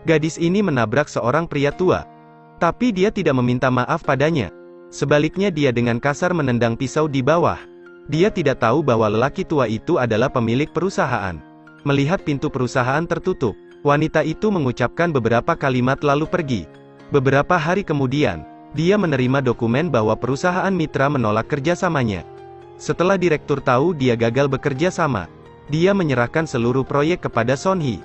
Gadis ini menabrak seorang pria tua. Tapi dia tidak meminta maaf padanya. Sebaliknya dia dengan kasar menendang pisau di bawah. Dia tidak tahu bahwa lelaki tua itu adalah pemilik perusahaan. Melihat pintu perusahaan tertutup, wanita itu mengucapkan beberapa kalimat lalu pergi. Beberapa hari kemudian, dia menerima dokumen bahwa perusahaan mitra menolak kerjasamanya. Setelah direktur tahu dia gagal bekerja sama, dia menyerahkan seluruh proyek kepada Son Hee.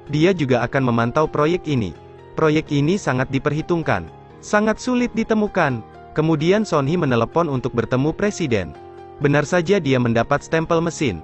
Dia juga akan memantau proyek ini. Proyek ini sangat diperhitungkan, sangat sulit ditemukan. Kemudian Son Hee menelepon untuk bertemu presiden. Benar saja dia mendapat stempel mesin.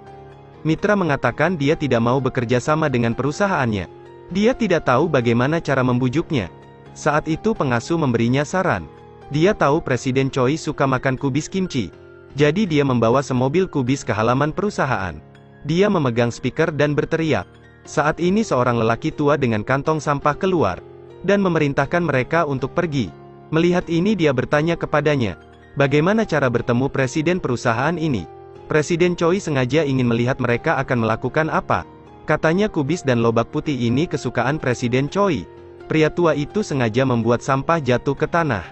Mitra mengatakan dia tidak mau bekerja sama dengan perusahaannya. Dia tidak tahu bagaimana cara membujuknya. Saat itu pengasuh memberinya saran. Dia tahu Presiden Choi suka makan kubis kimchi. Jadi dia membawa semobil kubis ke halaman perusahaan. Dia memegang speaker dan berteriak. Saat ini seorang lelaki tua dengan kantong sampah keluar dan memerintahkan mereka untuk pergi. Melihat ini dia bertanya kepadanya, bagaimana cara bertemu presiden perusahaan ini? Presiden Choi sengaja ingin melihat mereka akan melakukan apa. Katanya kubis dan lobak putih ini kesukaan Presiden Choi. Pria tua itu sengaja membuat sampah jatuh ke tanah.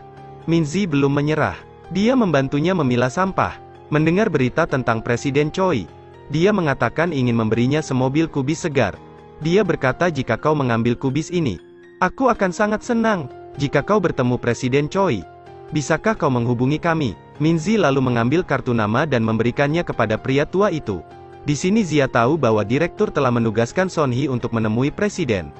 Minzi belum menyerah. Dia membantunya memilah sampah. Mendengar berita tentang Presiden Choi, dia mengatakan ingin memberinya semobil kubis segar. Dia berkata, jika kau mengambil kubis ini, aku akan sangat senang. Jika kau bertemu Presiden Choi, bisakah kau menghubungi kami? Minzi lalu mengambil kartu nama dan memberikannya kepada pria tua itu. Di sini Zia tahu bahwa direktur telah menugaskan Son Hee untuk menemui presiden.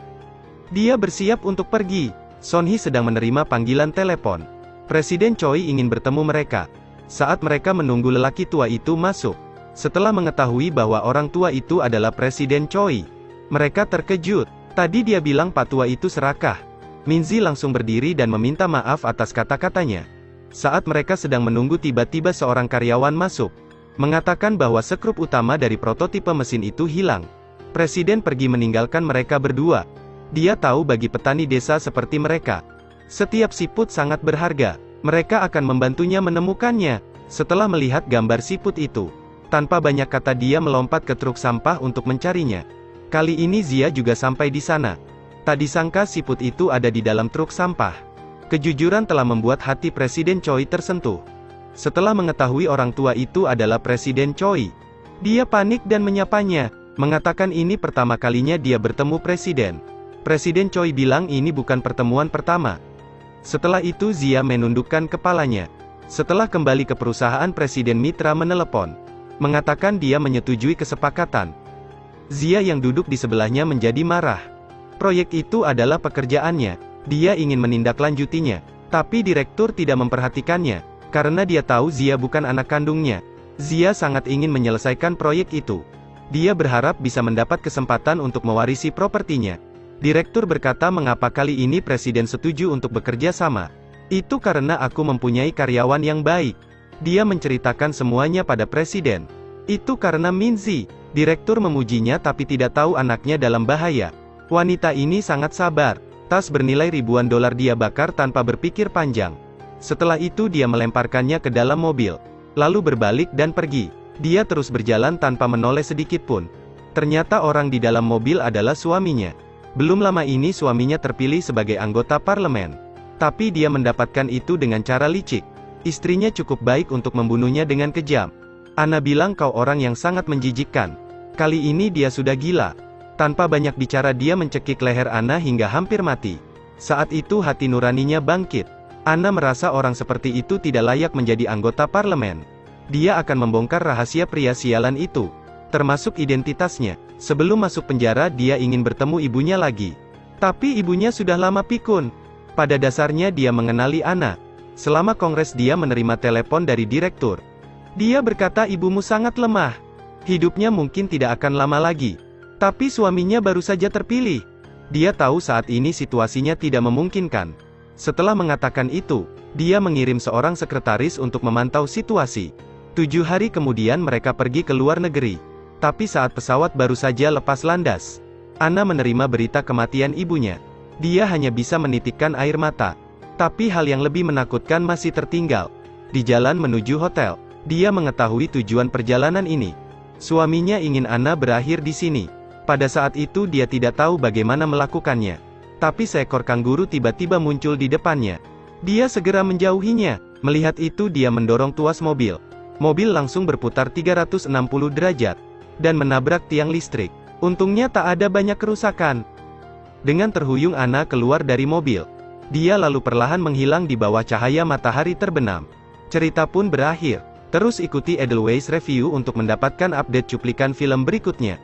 Dia bersiap untuk pergi. Son Hee sedang menerima panggilan telepon. Presiden Choi ingin bertemu mereka. Saat mereka menunggu lelaki tua itu masuk. Setelah mengetahui bahwa orang tua itu adalah Presiden Choi, mereka terkejut. Tadi dia bilang Pak tua itu serakah. Minzi langsung berdiri dan meminta maaf atas kata-katanya. Saat mereka sedang menunggu tiba-tiba seorang karyawan masuk. Mengatakan bahwa skrup utama dari prototipe mesin itu hilang. Presiden pergi meninggalkan mereka berdua. Dia tahu bagi petani desa seperti mereka, setiap siput sangat berharga. Mereka akan membantunya menemukannya. Setelah melihat gambar siput itu, tanpa banyak kata dia melompat ke truk sampah untuk mencarinya. Kali ini Zia juga sampai di sana. Tak disangka siput itu ada di dalam truk sampah. Kejujuran telah membuat hati Presiden Choi tersentuh. Setelah mengetahui orang tua itu adalah Presiden Choi, dia panik dan menyapanya, mengatakan ini pertama kalinya dia bertemu presiden. Presiden Choi bilang ini bukan pertemuan pertama. Setelah itu Zia menundukkan kepalanya. Setelah kembali ke perusahaan, Presiden Mitra menelepon, mengatakan dia menyetujui kesepakatan. Zia yang duduk di sebelahnya menjadi marah. Proyek itu adalah pekerjaannya. Dia ingin menindaklanjutinya. Tapi direktur tidak memperhatikannya. Karena dia tahu Zia bukan anak kandungnya. Zia sangat ingin menyelesaikan proyek itu. Dia berharap bisa mendapat kesempatan untuk mewarisi propertinya. Direktur berkata, mengapa kali ini presiden setuju untuk bekerja sama? Itu karena aku mempunyai karyawan yang baik. Dia menceritakan semuanya pada presiden. Itu karena Minzi. Direktur memujinya tapi tidak tahu anaknya dalam bahaya. Wanita ini sangat sabar. Tas bernilai ribuan dolar dia bakar tanpa berpikir panjang. Setelah itu dia melemparkannya ke dalam mobil, lalu berbalik dan pergi. Dia terus berjalan tanpa menoleh sedikit pun. Ternyata orang di dalam mobil adalah suaminya. Belum lama ini suaminya terpilih sebagai anggota parlemen. Tapi dia mendapatkan itu dengan cara licik. Istrinya cukup baik untuk membunuhnya dengan kejam. Ana bilang kau orang yang sangat menjijikkan. Kali ini dia sudah gila. Tanpa banyak bicara dia mencekik leher Ana hingga hampir mati. Saat itu hati nuraninya bangkit. Ana merasa orang seperti itu tidak layak menjadi anggota parlemen. Dia akan membongkar rahasia pria sialan itu, termasuk identitasnya. Sebelum masuk penjara dia ingin bertemu ibunya lagi. Tapi ibunya sudah lama pikun. Pada dasarnya dia mengenali Ana. Selama kongres dia menerima telepon dari direktur. Dia berkata ibumu sangat lemah. Hidupnya mungkin tidak akan lama lagi. Tapi suaminya baru saja terpilih. Dia tahu saat ini situasinya tidak memungkinkan. Setelah mengatakan itu, dia mengirim seorang sekretaris untuk memantau situasi. 7 hari kemudian mereka pergi ke luar negeri. Tapi saat pesawat baru saja lepas landas, Ana menerima berita kematian ibunya. Dia hanya bisa menitikkan air mata. Tapi hal yang lebih menakutkan masih tertinggal. Di jalan menuju hotel, dia mengetahui tujuan perjalanan ini. Suaminya ingin Ana berakhir di sini. Pada saat itu dia tidak tahu bagaimana melakukannya. Tapi seekor kanguru tiba-tiba muncul di depannya. Dia segera menjauhinya. Melihat itu dia mendorong tuas mobil. Mobil langsung berputar 360 derajat. Dan menabrak tiang listrik. Untungnya tak ada banyak kerusakan. Dengan terhuyung Anna keluar dari mobil. Dia lalu perlahan menghilang di bawah cahaya matahari terbenam. Cerita pun berakhir. Terus ikuti Edelweiss Review untuk mendapatkan update cuplikan film berikutnya.